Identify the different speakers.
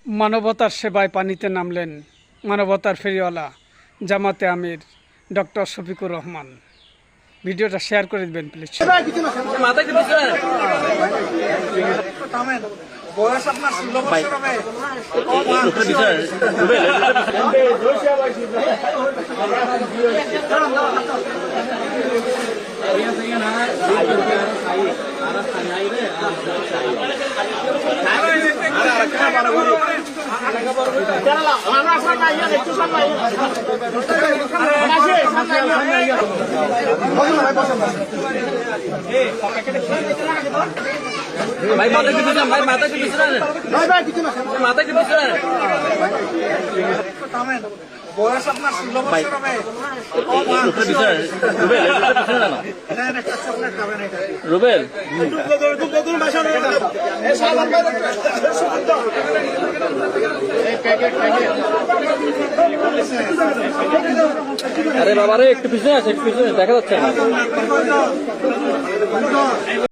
Speaker 1: মানবতার সেবায় পানিতে নামলেন মানবতার ফেরিওয়ালা জামাতে আমির ডক্টর শফিকুর রহমান। ভিডিওটা শেয়ার করে দিবেন প্লিজ।
Speaker 2: ভাই মাথা কি দিছেন? ভাই মাথা কি দিছেন? ভাই ভাই কিছু না, মাথা কি দিছেন? থামেন, বয়স আপনার 16 বছর হবে। রুবেল আরে বাবা রে, একটু পিছনে আছে, একটু পিছনে দেখা যাচ্ছে না।